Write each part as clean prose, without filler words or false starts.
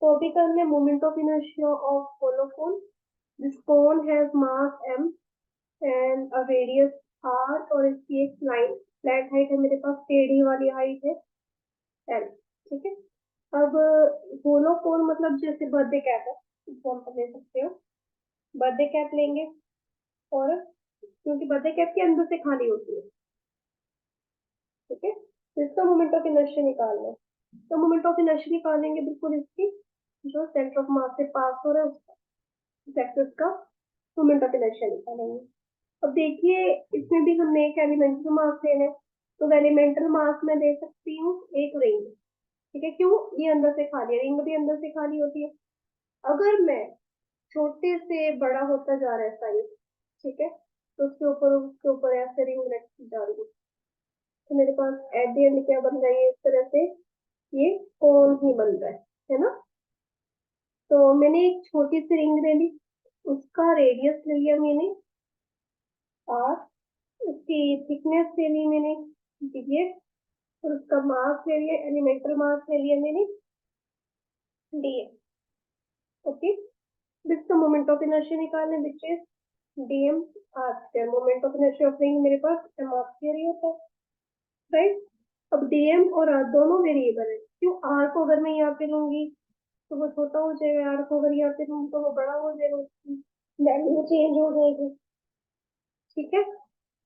तो अभी करना है moment of inertia of hollow cone. This cone has mass m and a radius r, और इसकी एक लाइन फ्लैट हाइट है मेरे पास, टेढ़ी वाली हाइट है l। ठीक है। अब होलो कोन मतलब जैसे बर्थडे कैप है, एग्जाम्पल ले सकते हो। बर्थडे कैप लेंगे, और क्योंकि बर्थडे कैप के अंदर से खाली होती है, ठीक है, तो इसका मोमेंट ऑफ इनर्शिया निकालना है। तो मोमेंट ऑफ इनर्शिया निकालेंगे बिल्कुल इसकी, जो सेंटर ऑफ मास से पास हो रहा है उसका, इस एक्सिस का मोमेंट ऑफ इनर्शिया निकालेंगे। अब देखिए, इसमें भी हमने एक एलिमेंटल मास लेना है, तो एलिमेंटल मास में दे सकती हूँ एक रिंग। ठीक है, क्यों? ये अंदर से खाली है, रिंग भी अंदर से खाली होती है। अगर मैं छोटे से बड़ा होता जा रहा है साइज, ठीक है, तो उसके ऊपर ऐसे रिंग रखी जा रही है, तो मेरे पास एट द एंड क्या बन रहा है, इस तरह से ये कोन ही बन रहा है ना। तो मैंने एक छोटी सी रिंग ले ली, उसका रेडियस ले लिया मैंने आर, उसकी थिकनेस ले ली मैंने dx, और उसका मास ले लिया, एलिमेंटल मास ले लिया मैंने dx। Okay, this the moment of inertia निकालने, which is dm r square. Moment of inertia of ring मेरे पास m r स्क्वायर ही होता है, राइट। अब dm और r दोनों वेरिएबल है, क्यों? r को अगर मैं यहाँ पे लूंगी तो वो छोटा हो जाएगा, r को अगर यहाँ पे लूंगी तो वो बड़ा हो जाएगा, उसकी वैल्यू चेंज हो जाएगी। ठीक है,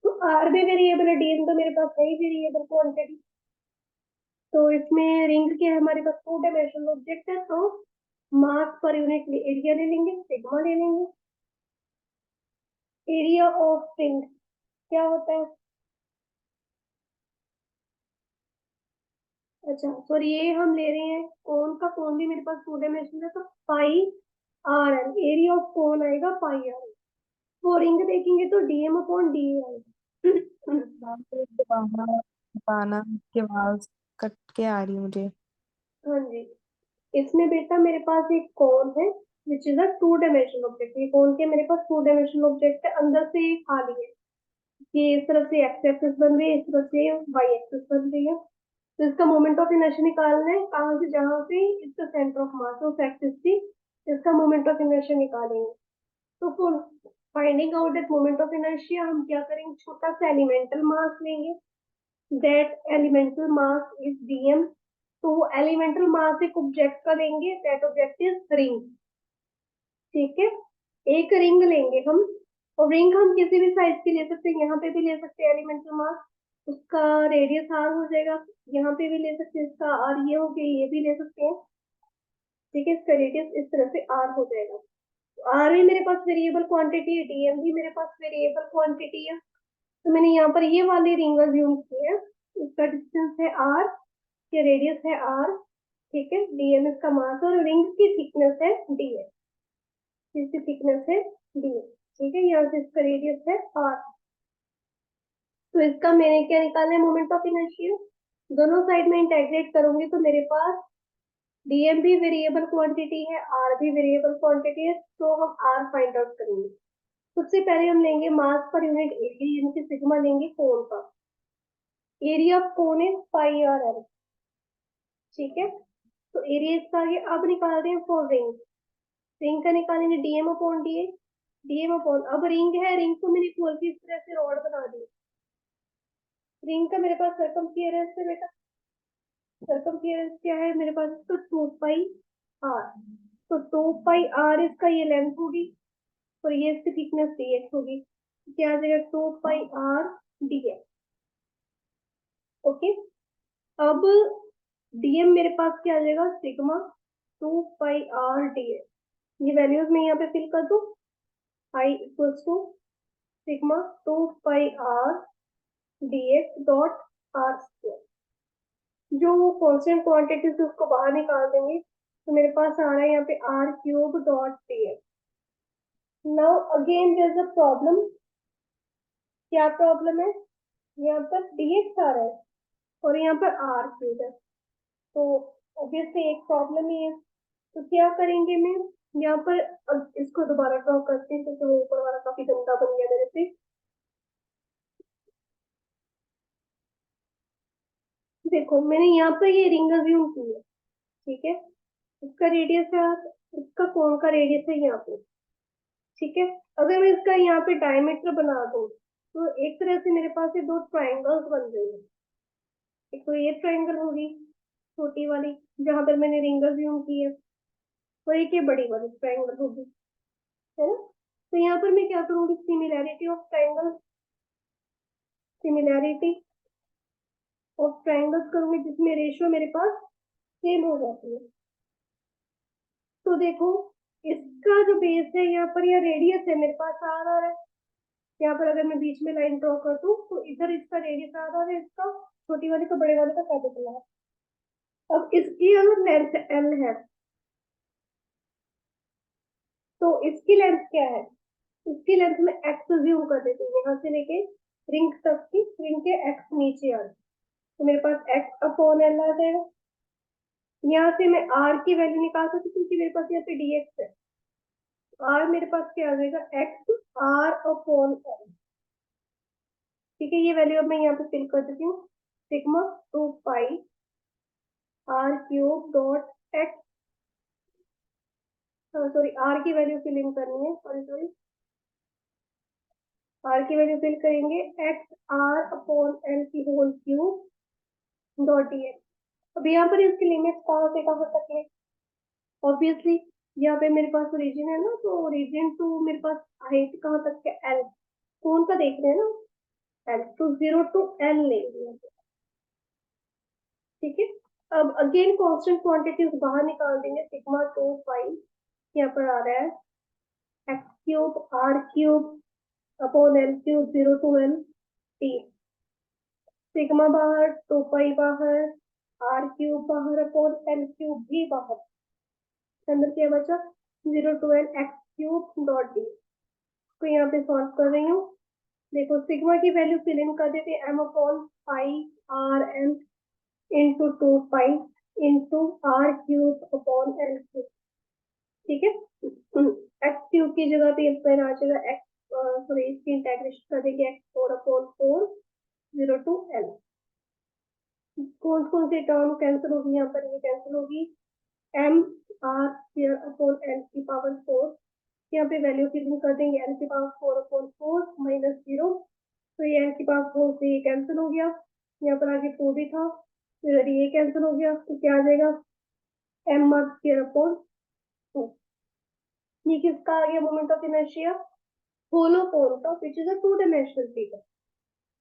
तो r भी वेरिएबल है, dm तो मेरे पास है ही वेरिएबल क्वांटिटी। तो इसमें रिंग के हमारे पास टू डायमेंशनल ऑब्जेक्ट है, तो मास पर यूनिट एरिया ले लेंगे, सिग्मा ले लेंगे। एरिया ऑफ रिंग क्या होता है? अच्छा सॉरी, ये हम ले रहे हैं कोन का, कोन भी मेरे पास टू डायमेंशनल है, तो pi are l, area of cone आएगा पाई आर। वो रिंग देखेंगे तो डीएम अपॉन डी आएगा। मैम तो दोबारा बताना की आवाज कट के आ रही है मुझे। हाँ जी, इसमें बेटा मेरे पास एक कोन है which is a two dimensional object. ये कोन के मेरे पास टू डायमेंशनल ऑब्जेक्ट है, अंदर से ये खाली है। ये इस तरफ से एक्स एक्सिस बन रही है, इस तरफ से वाई एक्सिस बन रही है। तो इसका मोमेंट ऑफ इनर्शिया निकालना है, कहाँ से? जहां से इसका सेंटर ऑफ मास उस एक्सिस से इसका मोमेंट ऑफ इनर्शिया निकालेंगे। तो for finding out that moment of inertia हम क्या करेंगे, छोटा सा एलिमेंटल मास लेंगे, that elemental mass is dm। तो वो एलिमेंटल मास एक ऑब्जेक्ट का लेंगे, दैट ऑब्जेक्ट इज रिंग। ठीक है, एक रिंग लेंगे हम, और रिंग हम किसी भी साइज की ले सकते हैं, यहाँ पे भी ले सकते हैं एलिमेंटल मास, उसका रेडियस आर हो जाएगा। यहाँ पे भी ले सकते हैं, इसका आर ये हो गया, ये भी ले सकते हैं। ठीक है, इसका रेडियस इस तरह से आर हो जाएगा। तो आर भी मेरे पास वेरिएबल क्वांटिटी है, डीएम भी मेरे पास वेरिएबल क्वांटिटी है। तो मैंने यहाँ पर ये वाली रिंग अज्यूम की है, इसका डिस्टेंस है आर, ये रेडियस है आर, ठीक है, डीएम इसका मास, और रिंग की थिकनेस है डीएम, इसकी थिकनेस है डीएम। ठीक है, यहाँ से इसका रेडियस है आर। तो इसका मैंने क्या निकालना है, मोमेंट ऑफ इनर्शिया। दोनों साइड में इंटेग्रेट करूंगी तो मेरे पास डीएम भी वेरिएबल क्वांटिटी है, आर भी वेरिएबल क्वांटिटी है, तो हम आर फाइंड आउट करेंगे। सबसे पहले हम लेंगे मास पर यूनिट एरिया, यानी कि सिग्मा लेंगे कोन का। Area of cone is pi R L. ठीक है, तो एरिया इसका आगे। अब निकाल रहे हैं फॉर रिंग, रिंग का निकालेंगे DM upon D, DM upon, अब रिंग है, रिंग को मैंने खोल के इस तरह से रॉड बना दी। रिंग का मेरे पास सरकमफियरेंस है बेटा, सरकमफियरेंस क्या है मेरे पास, तो टू पाई आर। तो टू पाई आर इसका ये लेंथ होगी, और ये इसकी थिकनेस डीएक्स होगी। क्या आ जाएगा, two pi r dx. Okay, अब डीएम मेरे पास क्या आ जाएगा, sigma two pi r dx. ये वैल्यूज मैं यहाँ पे फिल कर दूं, I equals to sigma two pi r dx dot r square. जो कांस्टेंट क्वांटिटीज उसको बाहर निकाल देंगे, तो मेरे पास आ रहा है यहाँ पे R cube dot DX. Now again there is a problem. क्या प्रॉब्लम है? यहाँ पर डीएक्स आ रहा है और यहाँ पर आर क्यूब है, तो ऑब्वियसली एक प्रॉब्लम ही है। तो क्या करेंगे, मैं यहाँ पर अब इसको दोबारा ड्रॉ करते हैं, क्योंकि वो ऊपर वाला काफी गंदा बन गया मेरे से। देखो मैंने यहाँ पर ये रिंग अज्यूम की है, ठीक है, इसका रेडियस है यार, इसका कोन का रेडियस है यहाँ पे, ठीक है। अगर मैं इसका यहाँ पे डायमीटर बना दूं तो एक तरह से मेरे पास ये दो ट्राइंगल्स बन गए हैं। एक तो ये ट्राइंगल होगी छोटी वाली जहां पर मैंने रिंग यूज की है, और एक ये बड़ी वाली ट्राइंगल होगी, है ना। तो यहाँ पर मैं क्या करूंगी, similarity of triangle, similarity of triangles करूंगी जिसमें रेशियो मेरे पास सेम हो जाती है। तो देखो, इसका जो बेस है यहाँ पर, या रेडियस है मेरे पास आर आ रहा है। यहाँ पर अगर मैं बीच में लाइन ड्रॉ कर दूं तो इधर इसका रेडियस आर आ रहा है, इसका छोटी वाली का बड़े वाले का कैपिटल है। अब इसकी अगर लेंथ एल है तो इसकी लेंथ क्या है, इसकी लेंथ में एक्स ज्यूम कर देती हूँ, यहाँ से लेके रिंग तक की, रिंग के एक्स नीचे आ, तो मेरे पास एक्स अपॉन एल आ जाएगा। यहाँ से मैं आर की वैल्यू निकाल सकती हूँ क्योंकि मेरे पास यहाँ पे डीएक्स है। आर मेरे पास क्या आ जाएगा, एक्स आर अपॉन एल, ठीक है। ये वैल्यू अब मैं यहाँ पे फिल कर देती हूँ, sigma 2 pi R cube dot X, sorry R की वैल्यू फिल इन करनी है, सॉरी सॉरी, आर की वैल्यू फिल करेंगे एक्स आर अपॉन एल की whole cube dot D X. अब यहाँ पर इसकी लिमिट कहाँ से कहाँ तक है, ऑब्वियसली यहाँ पे मेरे पास ओरिजिन है ना, तो ओरिजिन टू मेरे पास हाइट कहाँ तक है, एल, कौन सा देख रहे हैं ना, एल, तो 0 to L लेंगे, ठीक है। अब अगेन कांस्टेंट क्वांटिटीज बाहर निकाल देंगे, सिग्मा 2 पाई यहाँ पर आ रहा है X cube R cube upon L cube 0 to L T, sigma बाहर 2 पाई बाहर आर क्यूब बाहर अपॉन एल क्यूब भी बाहर, अंदर क्या बचा 0 to L X cube dot D. तो यहाँ पे सॉल्व कर रही हूँ, देखो सिग्मा की वैल्यू फिल इन कर देते हैं, M upon pi are L into 2 pi into R cube upon L cube, ठीक है। एक्स क्यूब की जगह पे इस पर आ जाएगा एक्स, सॉरी इसकी इंटेग्रेशन कर देंगे एक्स 4/4 0 to L। कौन कौन सी टर्म कैंसिल होगी, यहाँ पर ये कैंसिल होगी, M R square upon L की पावर 4, यहाँ पे वैल्यू फिल कर देंगे एल की पावर 4/4 माइनस 0, तो ये एल की पावर 4 से ये कैंसिल हो गया, यहाँ पर आगे 4 भी था, तो इधर ये कैंसिल हो गया, तो क्या आ जाएगा एम आर स्क्वायर अपॉन 2। ये किसका आ गया, मोमेंट ऑफ इनर्शिया होलो कोन का, which is a 2 dimensional figure.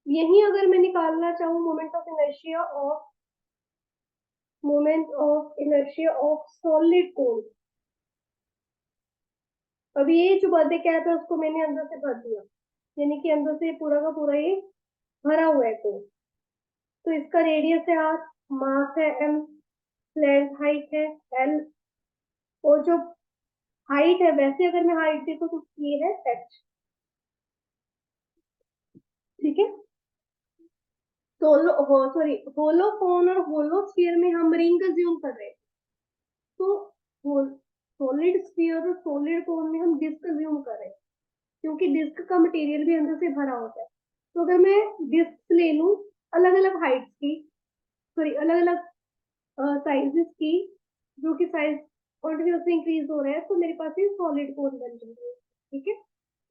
यही अगर मैं निकालना चाहूँ moment of inertia of solid कोन, अब ये जो बर्थडे कैप है उसको मैंने अंदर से भर दिया, यानी कि अंदर से पूरा का पूरा ये भरा हुआ है कोन। तो इसका रेडियस है आर, मास है एम, लेंथ हाइट है एल, और जो हाइट है, वैसे अगर मैं हाइट देखूँ तो ये है एच, ठीक है। सॉरी होलो कोन और होलो स्फीयर में हम रिंग अज्यूम कर रहे हैं, तो सॉलिड स्फीयर और सॉलिड कोन में हम डिस्क अज्यूम कर रहे हैं, क्योंकि डिस्क का मटेरियल भी अंदर से भरा होता है। तो अगर मैं डिस्क ले लूं अलग अलग हाइट्स की, सॉरी अलग अलग साइजेस की, जो कि साइज कंटिन्यूसली इंक्रीज हो रहा है, तो मेरे पास ये सॉलिड कोन बन जाएगी, ठीक है।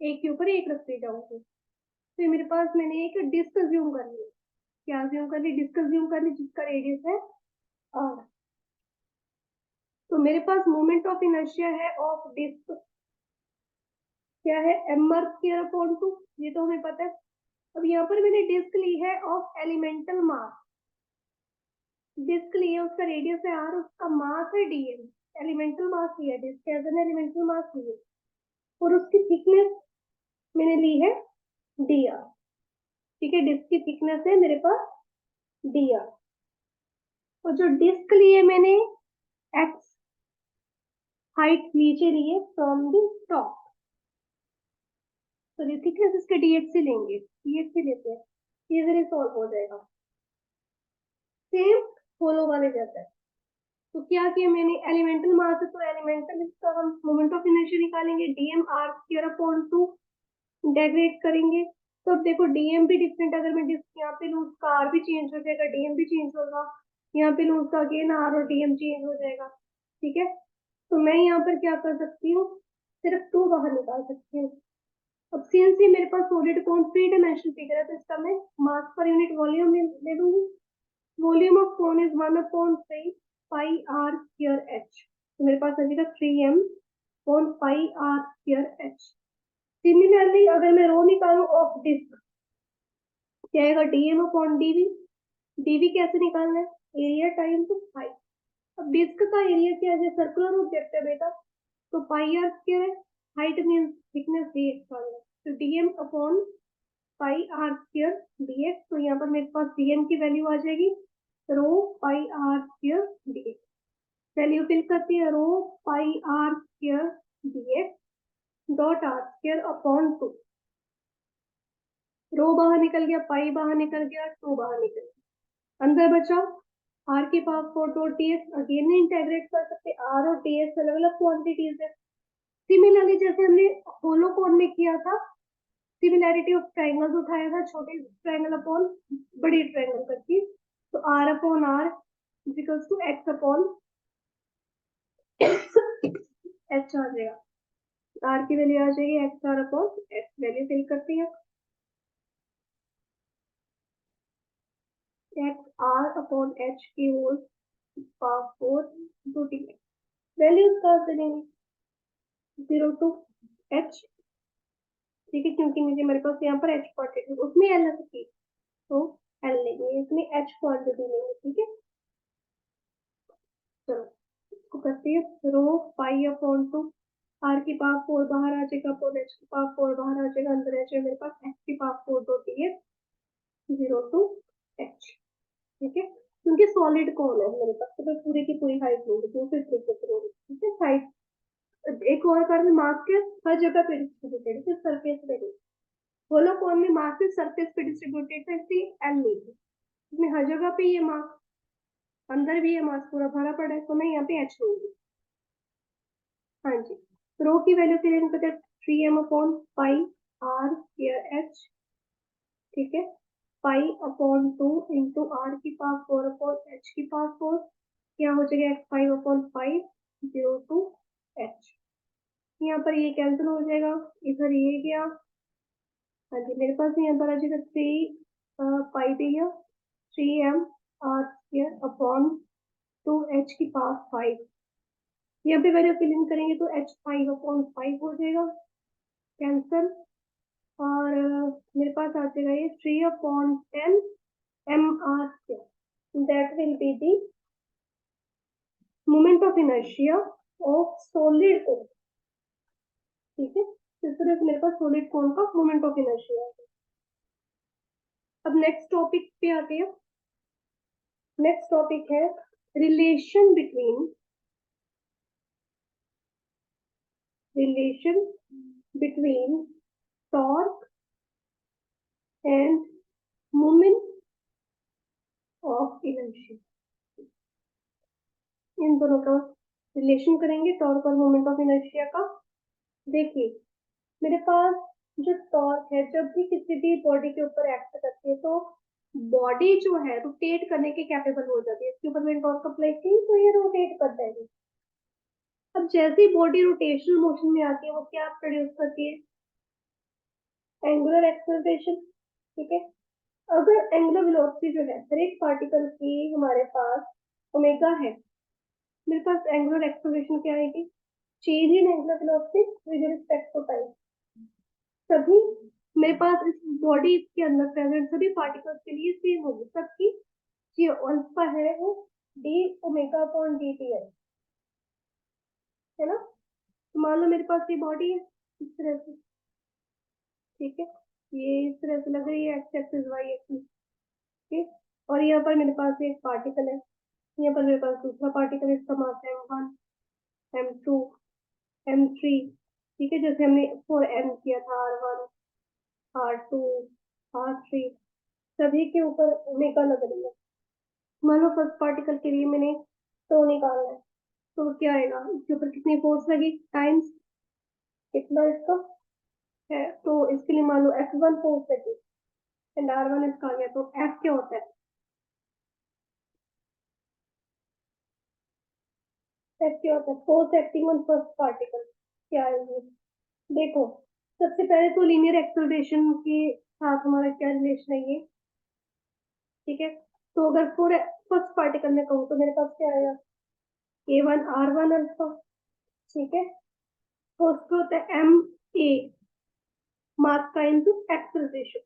एक के ऊपर एक रखते जाऊंगी, तो ये मेरे पास मैंने एक डिस्क अज्यूम कर लिया, क्या अज्यूम कर ली, डिस्क अज्यूम कर ली जिसका रेडियस है आर। तो मेरे पास मोमेंट ऑफ इनर्शिया है ऑफ डिस्क, क्या है एम आर स्क्वायर अपॉन 2, ये तो हमें पता है। अब यहाँ पर मैंने डिस्क ली है ऑफ एलिमेंटल मास, डिस्क ली है उसका रेडियस है आर, उसका मास है डीएम, एलिमेंटल मास लिया है, डिस्क एज एन एलिमेंटल मास ली है, और उसकी थिकनेस मैंने ली है डी आर, ठीक है। डिस्क की थिकनेस है मेरे पास डी आर, और जो डिस्क लिए मैंने एक्स हाइट नीचे लिए फ्रॉम द टॉप, तो थिकनेस इसके डीएक्स से लेंगे, डीएक्स से लेते हैं, ये जरा सॉल्व हो जाएगा, सेम होलो वाले जैसा है। तो क्या किया मैंने, एलिमेंटल मास है तो एलिमेंटल इसका हम मोमेंट ऑफ इनर्शिया निकालेंगे, DM R square upon 2 integrate करेंगे। तो अब देखो डीएम भी डिफरेंट, अगर मैं डिस्क यहाँ पे लूँ उसका आर भी चेंज हो जाएगा, डीएम भी चेंज होगा, यहाँ पे लूँ उसका अगेन आर और डीएम चेंज हो जाएगा। ठीक है, तो मैं यहाँ पर क्या कर सकती हूँ, सिर्फ 2 बाहर निकाल सकती हूँ। अब सिंस ये मेरे पास सॉलिड कौन 3 डायमेंशनल फिगर है, तो इसका मैं मास पर यूनिट वॉल्यूम ले लूंगी। Volume of cone is 1/3 pi are square H, तो मेरे पास आ जाएगा 3m upon pi are square H. Similarly अगर मैं रो निकालूं ऑफ डिस्क, क्या आएगा, dm अपॉन dv। dv कैसे निकालना है, एरिया टाइम टू हाइट। अब डिस्क का एरिया क्या है, सर्कुलर ऑब्जेक्ट है बेटा, तो पाई आर स्क्वायर है, हाइट मींस थिकनेस dx आ गया, तो dm upon pi are square dx। तो यहाँ पर मेरे पास dm की वैल्यू आ जाएगी rho pi are square dx। Value fill करती है rho pi are square dx dot r square upon 2। Rho बाहर निकल गया, पाई बाहर निकल गया, 2 बाहर निकल गया, अंदर बचा आर की पावर 4 डॉट ds। अगेन नहीं इंटेग्रेट कर सकते, आर और ds अलग अलग क्वांटिटीज है। सिमिलरली जैसे हमने होलोकोन में किया था, सिमिलैरिटी ऑफ ट्राइंगल्स उठाया था, छोटे ट्राइंगल अपॉन बड़ी ट्राइंगल करके, तो r upon r equals to x upon h आ जाएगा। आर की वैल्यू आ जाएगी x are upon h. Value fill करती है एक्स आर अपॉन एच की whole power 4 to t. Values कहाँ से लेंगे, 0 टू एच, ठीक है, क्योंकि मुझे मेरे पास यहाँ पर एच क्वांटिटी उसमें एल है, तो एल लेंगे, इसमें एच क्वांटिटी लेंगे, ठीक है। चलो इसको करती है रो पाई अपॉन 2, आर की पावर 4 बाहर आ जाएगा, अपॉन एच की पावर 4 बाहर आ जाएगा, अंदर आ जाएगा मेरे पास एक्स की पावर 4 दो टी है 0 टू एच, ठीक है। क्योंकि सॉलिड कौन है मेरे पास, तो मैं पूरी की पूरी हाइट लूंगी, दूसरे तरीके से लूंगी, ठीक है। हाइट एक और कारण मास के हर जगह पे डिस्ट्रीब्यूटेड है, सिर्फ सरफेस पे नहीं। होलोकॉन में मास सिर्फ सरफेस पे डिस्ट्रीब्यूटेड है, इसलिए एल लीजिए, इसमें हर जगह पे ये मास, अंदर भी ये मास पूरा भरा पड़ा है, तो मैं यहाँ पे एच लूंगी। हाँ जी, रो की वैल्यू के लिए पता है 3m upon pi are square H, ठीक है, पाई अपॉन 2 इंटू आर की पावर 4 अपॉन एच की पावर 4, क्या हो जाएगा एक्स 5 अपॉन 5 0 टू एच। यहाँ पर ये कैंसिल हो जाएगा, इधर ये गया, हाँ जी, मेरे पास यहाँ पर आ जाएगा 3 पाई दिया 3m are square upon 2h की पावर 5। यहाँ पे वैल्यू फिल इन करेंगे तो एच 5 अपॉन 5 हो जाएगा, कैंसिल, और मेरे पास आ जाएगा ये 3 upon 10 M R square, that will be the moment of inertia of solid cone, ठीक है। इस तरह से मेरे पास सॉलिड कोन का मोमेंट ऑफ इनर्शिया है। अब नेक्स्ट टॉपिक पे आते हैं। नेक्स्ट टॉपिक है relation between torque and moment of inertia. इन दोनों का रिलेशन करेंगे, टॉर्क और मोमेंट ऑफ इनर्शिया का। देखिए मेरे पास जो टॉर्क है, जब भी किसी भी बॉडी के ऊपर एक्ट करती है, तो बॉडी जो है रोटेट करने के कैपेबल हो जाती है, इसके ऊपर मैंने टॉर्क अप्लाई की तो ये रोटेट कर देगी। अब जैसे ही बॉडी रोटेशनल मोशन में आती है, वो क्या प्रोड्यूस करती है, एंगुलर एक्सेलरेशन, ठीक है। अगर एंगुलर वेलोसिटी जो है हर एक पार्टिकल की हमारे पास ओमेगा है, मेरे पास एंगुलर एक्सेलरेशन क्या आएगी, change in angular velocity with respect to time. सभी मेरे पास इस बॉडी के अंदर प्रेजेंट सभी पार्टिकल्स के लिए सेम होगी, सबकी जो अल्फा है वो D omega upon D T है ना। तो मान लो मेरे पास ये बॉडी है इस तरह से, ठीक है, ये इस तरह से लग रही है, एक्स एक्सिस वाई एक्सिस, ठीक। और यहाँ पर मेरे पास एक पार्टिकल है, यहाँ पर मेरे पास दूसरा पार्टिकल, इसका मास है M1 M2 M3, ठीक है, जैसे हमने फॉर M किया था R1 R2 R3, सभी के ऊपर ओमेगा लग रही है। मान लो फर्स्ट पार्टिकल के लिए मैंने तो निकालना है, तो क्या आएगा, इसके ऊपर कितनी फोर्स लगी टाइम्स कितना इसका है, तो इसके लिए मान लो F1 फोर्स लगी एंड R1 इसका आ गया, तो F क्या होता है, क्या होता है force acting on first particle, क्या है ये? देखो, सबसे पहले तो लीनियर एक्सेलरेशन के साथ हमारा क्या रिलेशन है ये, ठीक है। तो अगर फर्स्ट पार्टिकल में कहूँ तो मेरे पास क्या आएगा, A1 R1 अल्फा, ठीक है। तो उसको होता है MA, मास का इनटू एक्सेलरेशन।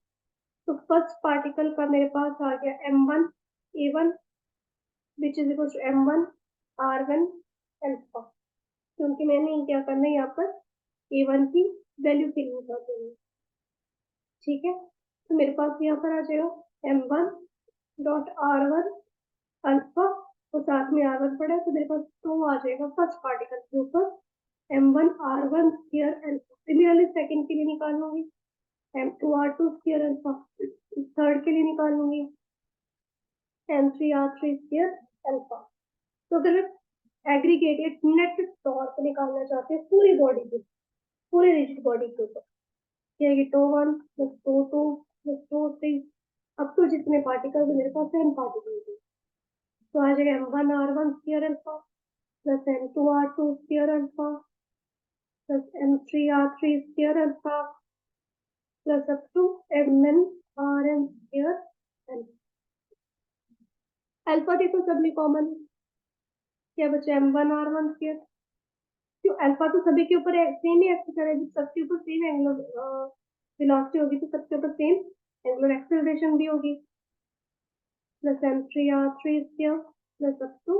तो फर्स्ट पार्टिकल का मेरे पास आ गया M1 A1 which is equal to M1 R1 alpha, क्योंकि मैंने क्या करना है यहाँ पर A1 की वैल्यू फिलिंग कर देनी है, ठीक है। तो मेरे पास यहाँ पर आ जाएगा M1.R1 अल्फा, और साथ में R1 पड़ा है, तो मेरे पास 2 आ जाएगा फर्स्ट पार्टिकल के ऊपर M1R1 square alpha. Similarly second के लिए निकालूंगी M2R2 स्क्वायर अल्फा, थर्ड के लिए निकालूंगी M3R3 स्क्वायर अल्फा। तो अगर एग्रीगेटेड नेट टॉर्क निकालना चाहते हैं पूरी बॉडी के, पूरे रिजिड बॉडी के ऊपर, क्या है τ1 प्लस τ2 प्लस τ3 अब तो जितने पार्टिकल्स मेरे पास है पार्टिकल्स है, तो आ जाएगा M1R1 square alpha plus M2R2 square alpha plus M3R3 square alpha plus up to MnRn square alpha. Alpha देखो सब में कॉमन, क्या बचा M1R1 स्क्वायर, क्यों अल्फा तो सभी के ऊपर सेम ही एक्ट करेगा, जब सबके ऊपर सेम एंगुलर वेलोसिटी होगी तो सबके ऊपर सेम एंगुलर एक्सेलरेशन भी होगी, plus M3R3 square plus up to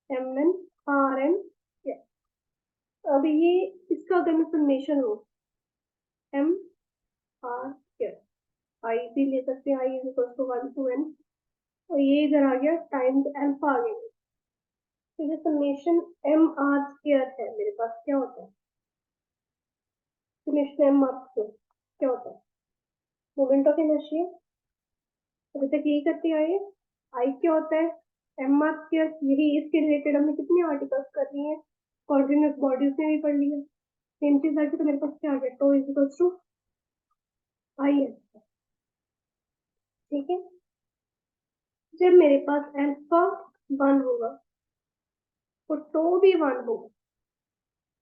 MnRn square. अब ये इसका अगर मैं समेशन हो M R स्क्वायर, आई भी ले सकते हैं, I is equal to 1 to n, और ये इधर आ गया टाइम्स अल्फा आ गया। तो ये समेशन M R स्क्वायर है मेरे पास, क्या होता है समेशन M R स्क्वायर, क्या होता है मोमेंट ऑफ इनर्शिया, अभी तक यही करते आए हैं। आई क्या होता है एम आर स्क्वायर, यही इसके रिलेटेड हमने कितनी आर्टिकल्स कर ली है, कॉर्डिनेट बॉडीज में भी पढ़ लिया, सेम चीज आके तो मेरे पास क्या आ गया tau is equal to I S, ठीक है। जब मेरे पास अल्फा 1 होगा तो टो भी 1 होगा,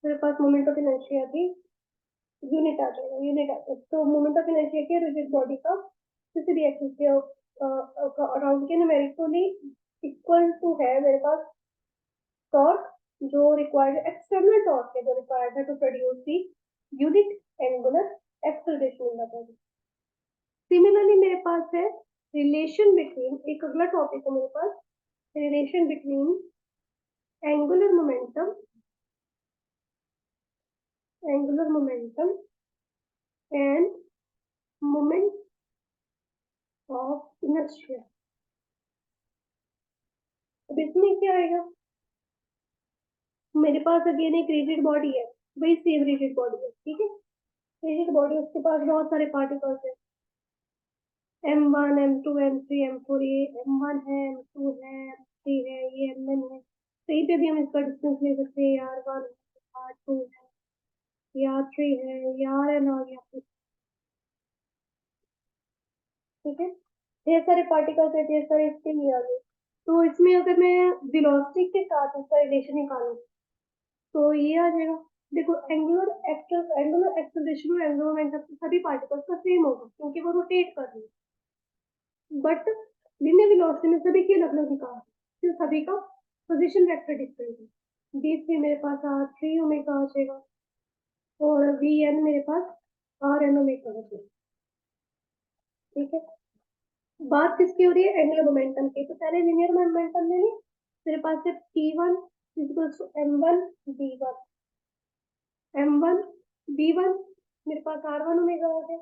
मेरे पास मोमेंट ऑफ इनर्शिया की यूनिट आ जाएगा, यूनिट आ जाएगा। तो मोमेंट ऑफ इनर्शिया के रिजिड बॉडी का किसी भी एक्सिस के अराउंड के न्यूमेरिकली इक्वल टू है मेरे पास टॉर्क, जो रिक्वायर्ड एक्सटर्नल टॉर्क है, जो रिक्वायर्ड है to produce the unit angular acceleration in the body. Similarly मेरे पास है रिलेशन बिटवीन, एक अगला टॉपिक है मेरे पास, relation between angular momentum, angular momentum and moment of inertia. अब इसमें क्या आएगा, मेरे पास अगेन एक रिजिड बॉडी है, वही सेम रिजिड बॉडी है, ठीक है। रिजिड बॉडी, उसके पास बहुत सारे पार्टिकल्स है, M1 M2 M3 M4, ये M1 है, M2 है, M3 है, ये Mn है, कहीं पे भी हम इसका डिस्टेंस ले सकते हैं, यार 1 है, R2 है, यार 3 है, यार Rn आ गया, ठीक है। ढेर सारे पार्टिकल्स है, ढेर सारे स्पिन आ गए। तो इसमें अगर मैं वेलोसिटी के साथ इसका रिलेशन निकालूं तो ये आ जाएगा, देखो एंगुलर एक्सेलरेशन और एंगुलर मोमेंटम सभी पार्टिकल्स का सेम होगा क्योंकि वो रोटेट कर रही है, बट लिनियर वेलोसिटी में सभी की अलग अलग निकाल, फिर सभी का पोजीशन वेक्टर डिफरेंट है। डी से मेरे पास R3 ओमेगा आ जाएगा और Vn मेरे पास Rn ओमेगा आ जाएगा, ठीक है। बात किसकी हो रही है एंगुलर मोमेंटम की, तो पहले लिनियर मोमेंटम ले ली, मेरे पास है P1 equals to M1 B1, M1 B1 मेरे पास R1 ओमेगा हो गया।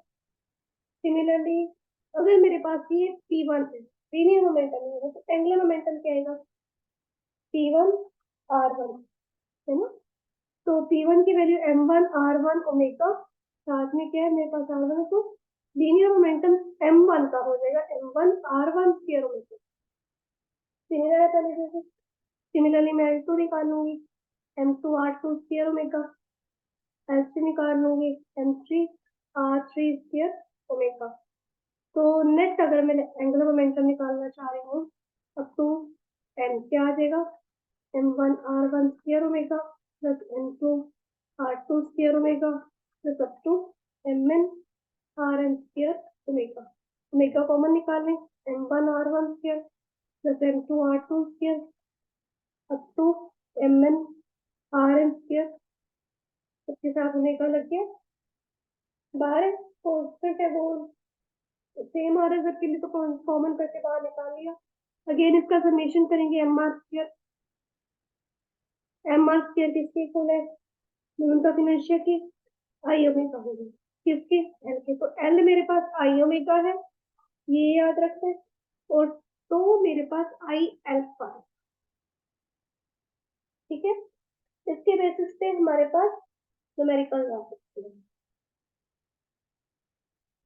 सिमिलरली अगर मेरे पास ये P1 है, लिनियर मोमेंटम है, तो एंगुलर मोमेंटम क्या आएगा P1 R1, है ना। तो P1 की वैल्यू M1 R1 ओमेगा, साथ में क्या है मेरे पास R1 है, तो लीनियर मोमेंटम M1 का हो जाएगा M1 R1 square omega. Similar है पहले जैसे, सिमिलरली मैं L2 निकालूंगी M2 R2 square omega, ऐसे निकाल लूंगी M3 R3 स्क्वायर ओमेगा। तो नेट अगर मैं एंगुलर मोमेंटम निकालना चाह रही हूँ अप टू n क्या आ जाएगा m1 r1 square omega plus m2 r2 square omega plus up to mn rn square omega. Omega common निकालें, m1 r1 square plus m2 r2 square up to mn rn square, इसके साथ omega लग गया बाहर, constant है वो same आ रहा है सबके लिए, तो कॉमन करके बाहर निकाल लिया। अगेन इसका समेशन करेंगे, एम आर स्क्वायर किसके इक्वल है, मोमेंट ऑफ इनर्शिया की आई ओमेगा होगी, किसके, एल के। तो एल मेरे पास आई ओमेगा है, ये याद रखते हैं, और तो मेरे पास आई एल्फा है, ठीक है। इसके बेसिस पे हमारे पास न्यूमेरिकल आ सकते हैं।